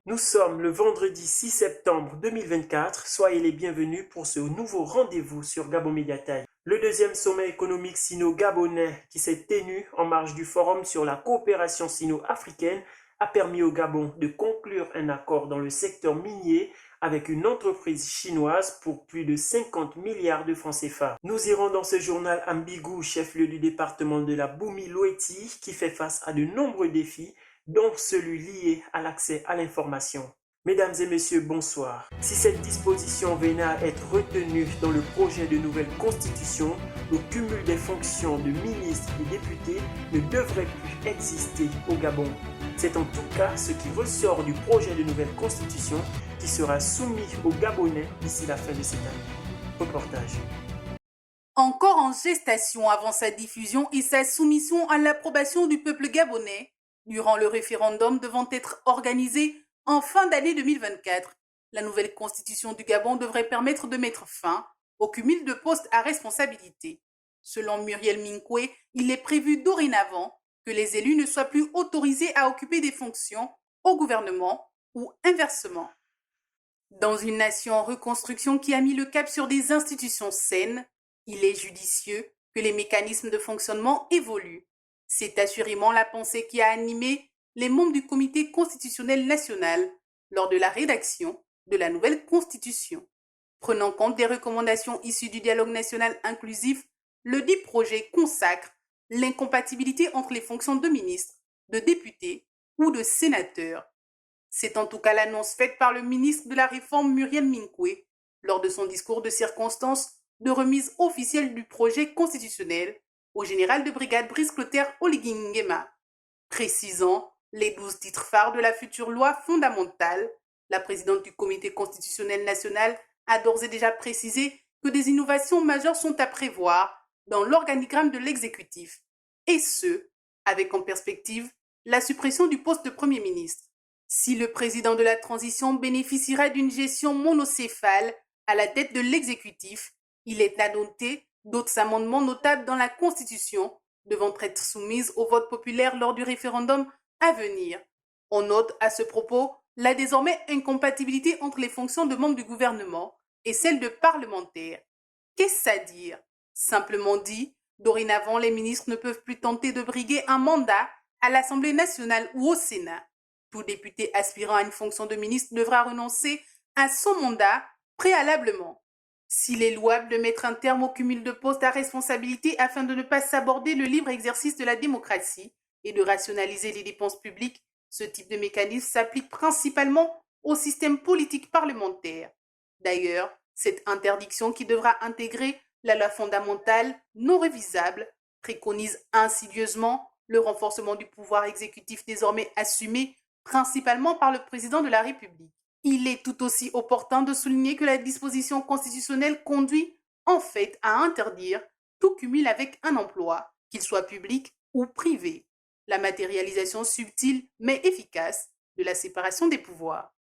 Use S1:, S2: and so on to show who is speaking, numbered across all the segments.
S1: Nous sommes le vendredi 6 septembre 2024. Soyez les bienvenus pour ce nouveau rendez-vous sur Gabon Mediatage. Le deuxième sommet économique sino-gabonais qui s'est tenu en marge du forum sur la coopération sino-africaine a permis au Gabon de conclure un accord dans le secteur minier avec une entreprise chinoise pour plus de 50 milliards de francs CFA. Nous irons dans ce journal à Mbigou, chef-lieu du département de la Boumi-Loeti, qui fait face à de nombreux défis, dont celui lié à l'accès à l'information. Mesdames et messieurs, bonsoir. Si cette disposition venait à être retenue dans le projet de nouvelle constitution, le cumul des fonctions de ministres et députés ne devrait plus exister au Gabon. C'est en tout cas ce qui ressort du projet de nouvelle constitution qui sera soumis aux Gabonais d'ici la fin de cette année. Reportage.
S2: Encore en gestation avant sa diffusion et sa soumission à l'approbation du peuple gabonais, durant le référendum devant être organisé en fin d'année 2024, la nouvelle constitution du Gabon devrait permettre de mettre fin au cumul de postes à responsabilité. Selon Muriel Minkwe, il est prévu dorénavant que les élus ne soient plus autorisés à occuper des fonctions au gouvernement ou inversement. Dans une nation en reconstruction qui a mis le cap sur des institutions saines, il est judicieux que les mécanismes de fonctionnement évoluent. C'est assurément la pensée qui a animé les membres du Comité constitutionnel national lors de la rédaction de la nouvelle constitution. Prenant compte des recommandations issues du dialogue national inclusif, le dit projet consacre l'incompatibilité entre les fonctions de ministre, de député ou de sénateur. C'est en tout cas l'annonce faite par le ministre de la Réforme Muriel Minkwe lors de son discours de circonstance de remise officielle du projet constitutionnel au général de brigade Brice Clotaire Oligui-Nguema. Précisant les 12 titres phares de la future loi fondamentale, la présidente du Comité constitutionnel national a d'ores et déjà précisé que des innovations majeures sont à prévoir dans l'organigramme de l'exécutif, et ce, avec en perspective la suppression du poste de Premier ministre. Si le président de la transition bénéficiera d'une gestion monocéphale à la tête de l'exécutif, il est à noter d'autres amendements notables dans la Constitution devant être soumises au vote populaire lors du référendum à venir. On note à ce propos la désormais incompatibilité entre les fonctions de membres du gouvernement et celles de parlementaires. Qu'est-ce à dire? Simplement dit, dorénavant, les ministres ne peuvent plus tenter de briguer un mandat à l'Assemblée nationale ou au Sénat. Tout député aspirant à une fonction de ministre devra renoncer à son mandat préalablement. S'il est louable de mettre un terme au cumul de postes à responsabilité afin de ne pas s'aborder le libre exercice de la démocratie et de rationaliser les dépenses publiques, ce type de mécanisme s'applique principalement au système politique parlementaire. D'ailleurs, cette interdiction qui devra intégrer la loi fondamentale non révisable préconise insidieusement le renforcement du pouvoir exécutif désormais assumé principalement par le président de la République. Il est tout aussi opportun de souligner que la disposition constitutionnelle conduit en fait à interdire tout cumul avec un emploi, qu'il soit public ou privé, la matérialisation subtile mais efficace de la séparation des pouvoirs.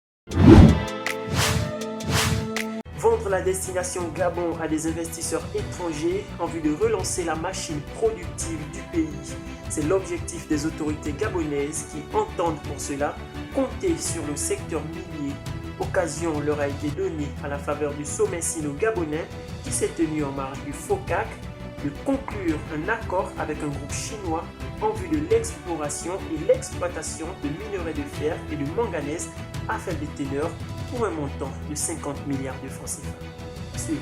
S1: Vendre la destination Gabon à des investisseurs étrangers en vue de relancer la machine productive du pays. C'est l'objectif des autorités gabonaises qui entendent pour cela compter sur le secteur minier. Occasion leur a été donnée à la faveur du sommet sino-gabonais qui s'est tenu en marge du FOCAC de conclure un accord avec un groupe chinois en vue de l'exploration et l'exploitation de minerais de fer et de manganèse à faible teneur pour un montant de 50 milliards de francs CFA. Suivant.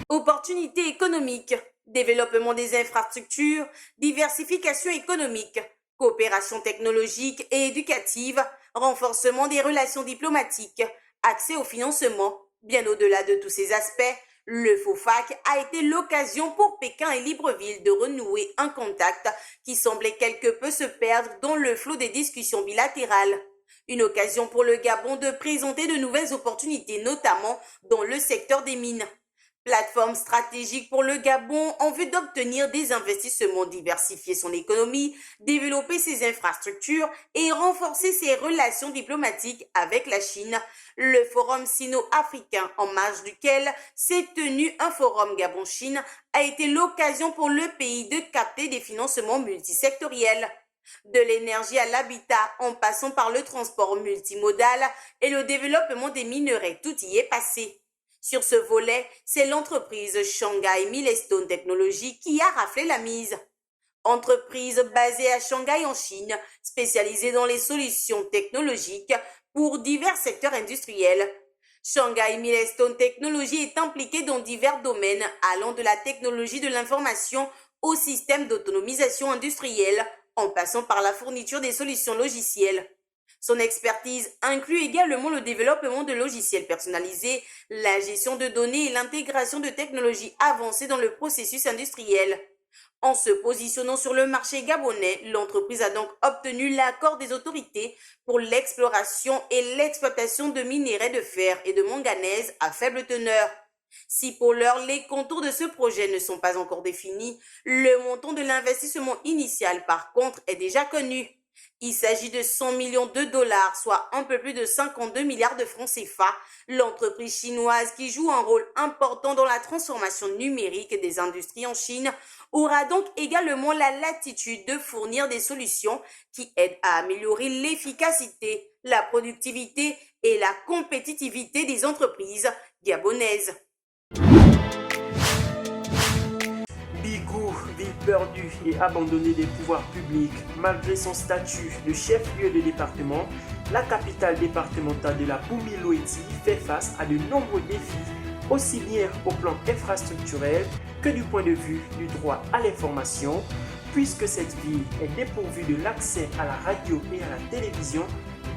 S3: Opportunités économiques, développement des infrastructures, diversification économique, coopération technologique et éducative, renforcement des relations diplomatiques, accès au financement. Bien au-delà de tous ces aspects, le FOFAC a été l'occasion pour Pékin et Libreville de renouer un contact qui semblait quelque peu se perdre dans le flot des discussions bilatérales. Une occasion pour le Gabon de présenter de nouvelles opportunités, notamment dans le secteur des mines. Plateforme stratégique pour le Gabon en vue d'obtenir des investissements, diversifier son économie, développer ses infrastructures et renforcer ses relations diplomatiques avec la Chine. Le forum sino-africain, en marge duquel s'est tenu un forum Gabon-Chine, a été l'occasion pour le pays de capter des financements multisectoriels. De l'énergie à l'habitat, en passant par le transport multimodal et le développement des minerais, tout y est passé. Sur ce volet, c'est l'entreprise Shanghai Milestone Technology qui a raflé la mise. Entreprise basée à Shanghai en Chine, spécialisée dans les solutions technologiques pour divers secteurs industriels. Shanghai Milestone Technology est impliquée dans divers domaines allant de la technologie de l'information au système d'autonomisation industrielle, en passant par la fourniture des solutions logicielles. Son expertise inclut également le développement de logiciels personnalisés, la gestion de données et l'intégration de technologies avancées dans le processus industriel. En se positionnant sur le marché gabonais, l'entreprise a donc obtenu l'accord des autorités pour l'exploration et l'exploitation de minerais de fer et de manganèse à faible teneur. Si pour l'heure les contours de ce projet ne sont pas encore définis, le montant de l'investissement initial par contre est déjà connu. Il s'agit de 100 millions de dollars, soit un peu plus de 52 milliards de francs CFA, l'entreprise chinoise qui joue un rôle important dans la transformation numérique des industries en Chine aura donc également la latitude de fournir des solutions qui aident à améliorer l'efficacité, la productivité et la compétitivité des entreprises gabonaises.
S1: Bigou, ville perdue et abandonnée des pouvoirs publics, malgré son statut de chef-lieu de département, la capitale départementale de la Boumi-Loeti fait face à de nombreux défis, aussi bien au plan infrastructurel que du point de vue du droit à l'information, puisque cette ville est dépourvue de l'accès à la radio et à la télévision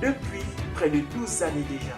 S1: depuis près de 12 années déjà.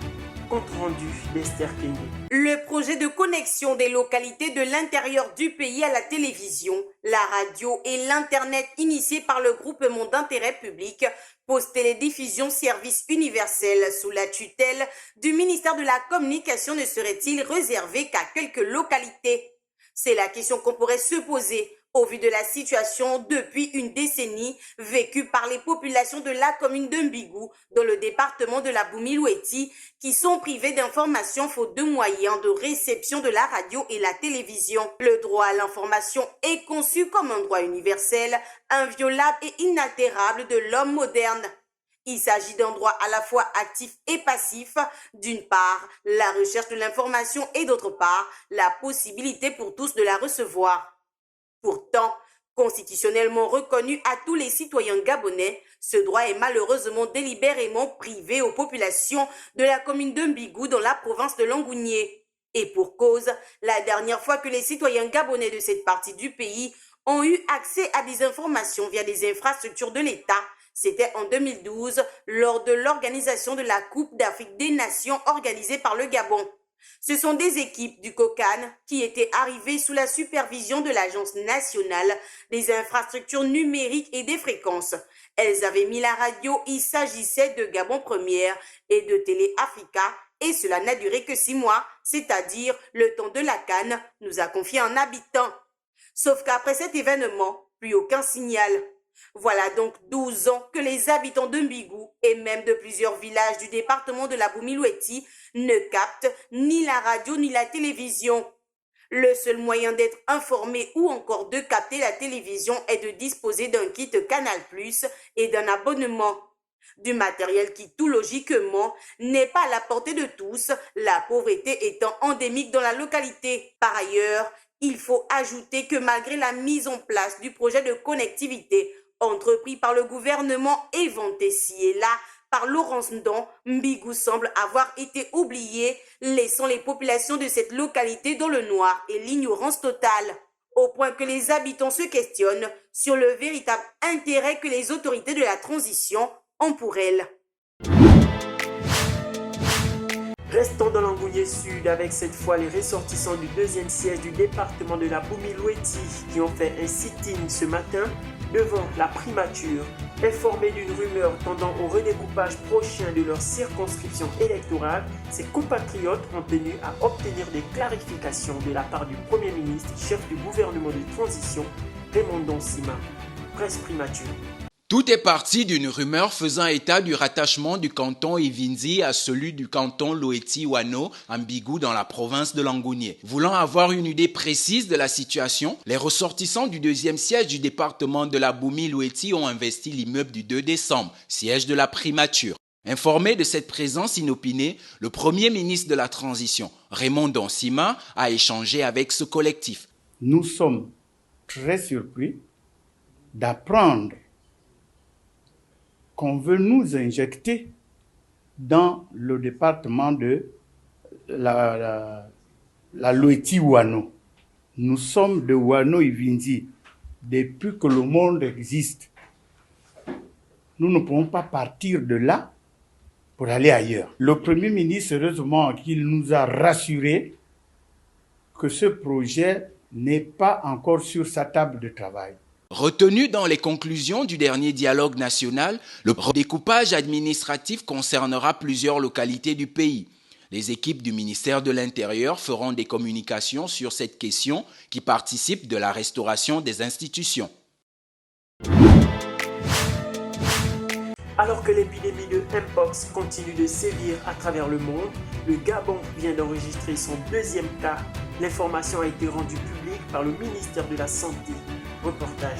S1: Compte rendu d'Esther Kenge.
S3: Le projet de connexion des localités de l'intérieur du pays à la télévision, la radio et l'Internet initié par le groupement d'intérêt public Post Télédiffusion Service Universel sous la tutelle du ministère de la Communication ne serait-il réservé qu'à quelques localités? C'est la question qu'on pourrait se poser au vu de la situation depuis une décennie vécue par les populations de la commune de Mbigou dans le département de la Boumi-Loeti qui sont privées d'informations faute de moyens de réception de la radio et la télévision. Le droit à l'information est conçu comme un droit universel, inviolable et inaltérable de l'homme moderne. Il s'agit d'un droit à la fois actif et passif, d'une part, la recherche de l'information et d'autre part, la possibilité pour tous de la recevoir. Pourtant, constitutionnellement reconnu à tous les citoyens gabonais, ce droit est malheureusement délibérément privé aux populations de la commune de Mbigou dans la province de Langounié. Et pour cause, la dernière fois que les citoyens gabonais de cette partie du pays ont eu accès à des informations via des infrastructures de l'État, c'était en 2012 lors de l'organisation de la Coupe d'Afrique des Nations organisée par le Gabon. Ce sont des équipes du COCAN qui étaient arrivées sous la supervision de l'Agence nationale des infrastructures numériques et des fréquences. Elles avaient mis la radio, il s'agissait de Gabon Première et de Télé Africa, et cela n'a duré que 6 mois, c'est-à-dire le temps de la CAN, nous a confié un habitant. Sauf qu'après cet événement, plus aucun signal. Voilà donc 12 ans que les habitants de Mbigou et même de plusieurs villages du département de la Boumi-Loeti ne captent ni la radio ni la télévision. Le seul moyen d'être informé ou encore de capter la télévision est de disposer d'un kit Canal+ et d'un abonnement. Du matériel qui, tout logiquement, n'est pas à la portée de tous, la pauvreté étant endémique dans la localité. Par ailleurs, il faut ajouter que malgré la mise en place du projet de connectivité entrepris par le gouvernement et vanté ci et là par Laurence Ndon, Mbigou semble avoir été oublié, laissant les populations de cette localité dans le noir et l'ignorance totale, au point que les habitants se questionnent sur le véritable intérêt que les autorités de la transition ont pour elles.
S1: Restons dans l'Angounié Sud avec cette fois les ressortissants du 2e siège du département de la Boumi-Loeti qui ont fait un sit-in ce matin devant la primature, informés d'une rumeur tendant au redécoupage prochain de leur circonscription électorale. Ces compatriotes ont tenu à obtenir des clarifications de la part du Premier ministre, chef du gouvernement de transition, Raymond Donsima. Presse primature.
S4: Tout est parti d'une rumeur faisant état du rattachement du canton Ivinzi à celui du canton Loeti-Wano, ambigu dans la province de Langounié. Voulant avoir une idée précise de la situation, les ressortissants du deuxième siège du département de la Boumi-Loeti ont investi l'immeuble du 2 décembre, siège de la primature. Informé de cette présence inopinée, le premier ministre de la Transition, Raymond Donsima, a échangé avec ce collectif.
S5: Nous sommes très surpris d'apprendre qu'on veut nous injecter dans le département de la Loeti-Wano. Nous sommes de Wano-Ivinzi depuis que le monde existe. Nous ne pouvons pas partir de là pour aller ailleurs. Le Premier ministre, heureusement, qu'il nous a rassuré que ce projet n'est pas encore sur sa table de travail.
S4: Retenu dans les conclusions du dernier dialogue national, le découpage administratif concernera plusieurs localités du pays. Les équipes du ministère de l'Intérieur feront des communications sur cette question qui participe de la restauration des institutions.
S1: Alors que l'épidémie de Mpox continue de sévir à travers le monde, le Gabon vient d'enregistrer son deuxième cas. L'information a été rendue publique par le ministère de la Santé. Reportage.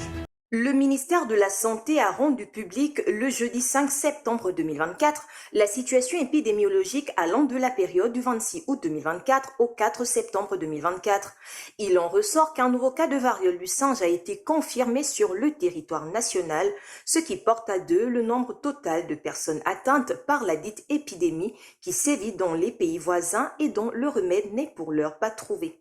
S6: Le ministère de la Santé a rendu public le jeudi 5 septembre 2024 la situation épidémiologique allant de la période du 26 août 2024 au 4 septembre 2024. Il en ressort qu'un nouveau cas de variole du singe a été confirmé sur le territoire national, ce qui porte à 2 le nombre total de personnes atteintes par la dite épidémie qui sévit dans les pays voisins et dont le remède n'est pour l'heure pas trouvé.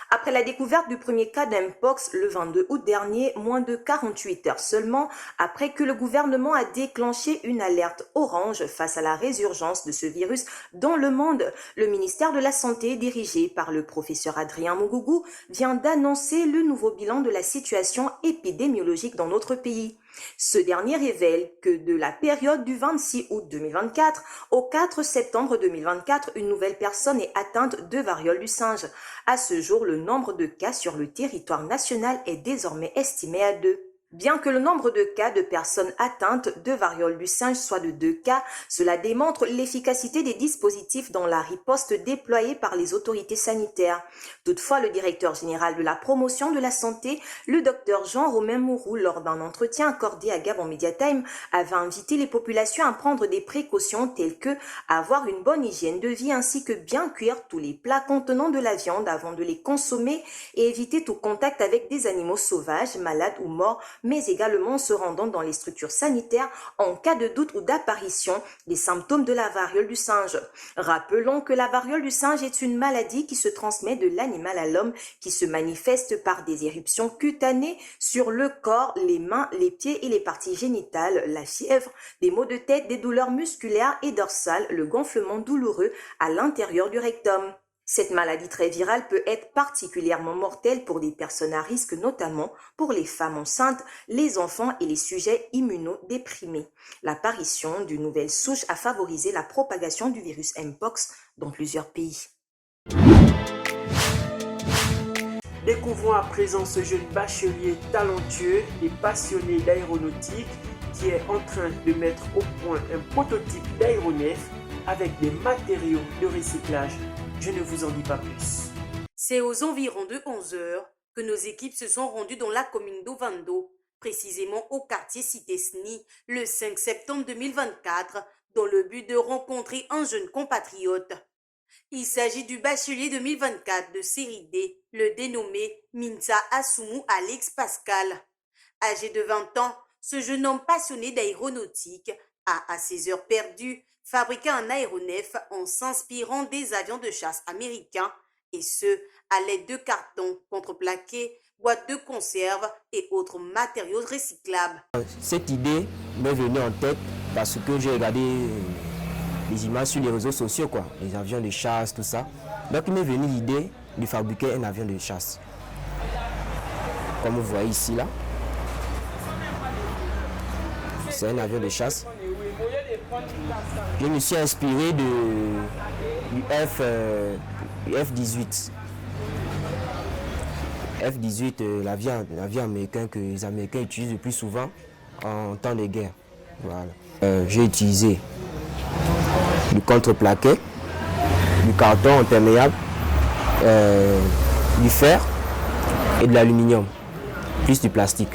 S6: Après la découverte du premier cas d'Mpox le 22 août dernier, moins de 48 heures seulement après que le gouvernement a déclenché une alerte orange face à la résurgence de ce virus dans le monde, le ministère de la Santé, dirigé par le professeur Adrien Mugugu, vient d'annoncer le nouveau bilan de la situation épidémiologique dans notre pays. Ce dernier révèle que de la période du 26 août 2024 au 4 septembre 2024, une nouvelle personne est atteinte de variole du singe. À ce jour, le nombre de cas sur le territoire national est désormais estimé à 2. Bien que le nombre de cas de personnes atteintes de variole du singe soit de 2 cas, cela démontre l'efficacité des dispositifs dans la riposte déployée par les autorités sanitaires. Toutefois, le directeur général de la promotion de la santé, le docteur Jean-Romain Mourou, lors d'un entretien accordé à Gabon Media Time, avait invité les populations à prendre des précautions telles que avoir une bonne hygiène de vie ainsi que bien cuire tous les plats contenant de la viande avant de les consommer et éviter tout contact avec des animaux sauvages, malades ou morts, mais également se rendant dans les structures sanitaires en cas de doute ou d'apparition des symptômes de la variole du singe. Rappelons que la variole du singe est une maladie qui se transmet de l'animal à l'homme, qui se manifeste par des éruptions cutanées sur le corps, les mains, les pieds et les parties génitales, la fièvre, des maux de tête, des douleurs musculaires et dorsales, le gonflement douloureux à l'intérieur du rectum. Cette maladie très virale peut être particulièrement mortelle pour des personnes à risque, notamment pour les femmes enceintes, les enfants et les sujets immunodéprimés. L'apparition d'une nouvelle souche a favorisé la propagation du virus Mpox dans plusieurs pays.
S1: Découvrons à présent ce jeune bachelier talentueux et passionné d'aéronautique qui est en train de mettre au point un prototype d'aéronef avec des matériaux de recyclage. Je ne vous en dis pas plus.
S3: C'est aux environs de 11 heures que nos équipes se sont rendues dans la commune d'Ovando, précisément au quartier Cité-Sni, le 5 septembre 2024, dans le but de rencontrer un jeune compatriote. Il s'agit du bachelier 2024 de série D, le dénommé Minsa Asumu Alex Pascal. Âgé de 20 ans, ce jeune homme passionné d'aéronautique a, à ses heures perdues, fabriqué un aéronef en s'inspirant des avions de chasse américains, et ce, à l'aide de cartons contreplaqués, boîtes de conserve et autres matériaux recyclables.
S7: Cette idée m'est venue en tête parce que j'ai regardé les images sur les réseaux sociaux, les avions de chasse, tout ça. Donc il m'est venu l'idée de fabriquer un avion de chasse. Comme vous voyez ici, là, c'est un avion de chasse. Je me suis inspiré du F-18. F-18, l'avion américain que les Américains utilisent le plus souvent en temps de guerre. Voilà. J'ai utilisé du contreplaqué, du carton imperméable, du fer et de l'aluminium, plus du plastique.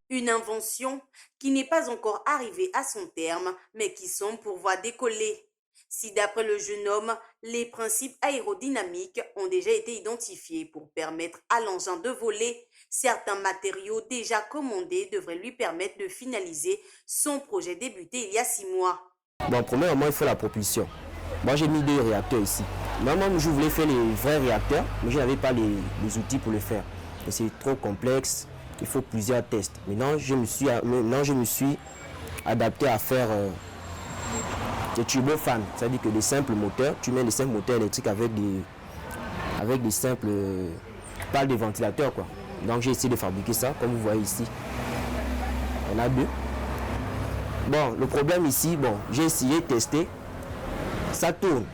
S3: Une invention qui n'est pas encore arrivée à son terme, mais qui semble pouvoir décoller. Si d'après le jeune homme, les principes aérodynamiques ont déjà été identifiés pour permettre à l'engin de voler, certains matériaux déjà commandés devraient lui permettre de finaliser son projet débuté il y a 6 mois.
S7: Bon, premièrement, il faut la propulsion. Moi, j'ai mis 2 réacteurs ici. Moi-même, je voulais faire les vrais réacteurs, mais je n'avais pas les outils pour le faire. Et c'est trop complexe, il faut plusieurs tests. Maintenant, je me suis adapté à faire des turbofans, c'est-à-dire que des simples moteurs, tu mets des simples moteurs électriques avec des simples pales de ventilateurs, quoi. Donc j'ai essayé de fabriquer ça, comme vous voyez ici. On a 2. Bon, le problème ici, bon, j'ai essayé de tester. Ça tourne,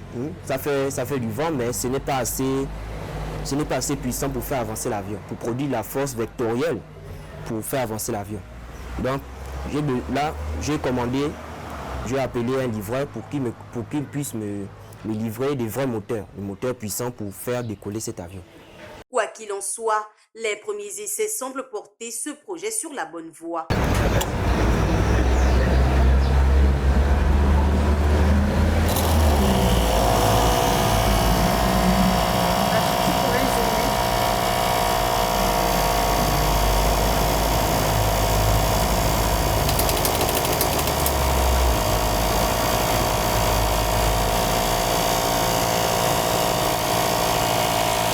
S7: ça fait du vent, mais ce n'est pas assez puissant pour faire avancer l'avion, pour produire la force vectorielle pour faire avancer l'avion. Donc j'ai commandé, j'ai appelé un livreur pour qu'il puisse me livrer des vrais moteurs, des moteurs puissants pour faire décoller cet avion.
S3: Quoi qu'il en soit, les premiers essais semblent porter ce projet sur la bonne voie.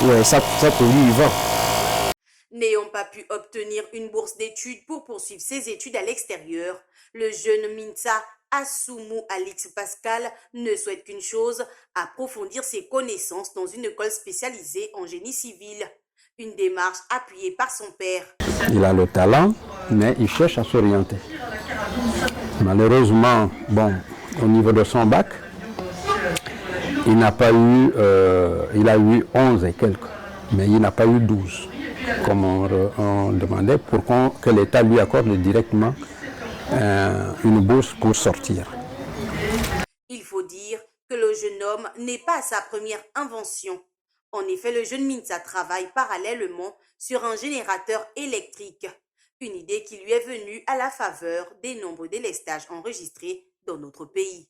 S7: Ouais, ça produit du vent.
S3: N'ayant pas pu obtenir une bourse d'études pour poursuivre ses études à l'extérieur, le jeune Mintsa Assoumou Alix Pascal ne souhaite qu'une chose, approfondir ses connaissances dans une école spécialisée en génie civil. Une démarche appuyée par son père.
S8: Il a le talent, mais il cherche à s'orienter. Malheureusement, bon, au niveau de son bac, il n'a pas eu, il a eu 11 et quelques, mais il n'a pas eu 12, comme on demandait, pour que l'État lui accorde directement une bourse pour sortir.
S3: Il faut dire que le jeune homme n'est pas sa première invention. En effet, le jeune Mintsa travaille parallèlement sur un générateur électrique, une idée qui lui est venue à la faveur des nombreux délestages enregistrés dans notre pays.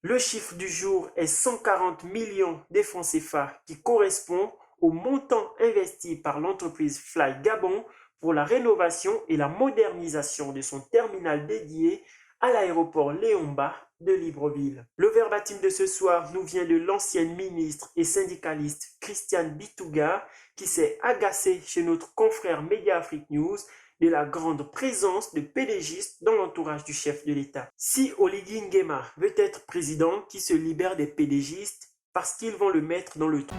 S1: Le chiffre du jour est 140 millions de francs CFA qui correspond au montant investi par l'entreprise Fly Gabon pour la rénovation et la modernisation de son terminal dédié à l'aéroport Léomba de Libreville. Le verbatim de ce soir nous vient de l'ancienne ministre et syndicaliste Christiane Bitouga qui s'est agacée chez notre confrère Media Afrique News de la grande présence de pédégistes dans l'entourage du chef de l'État. Si Oligui Nguema veut être président, qu'il se libère des pédégistes parce qu'ils vont le mettre dans le trou.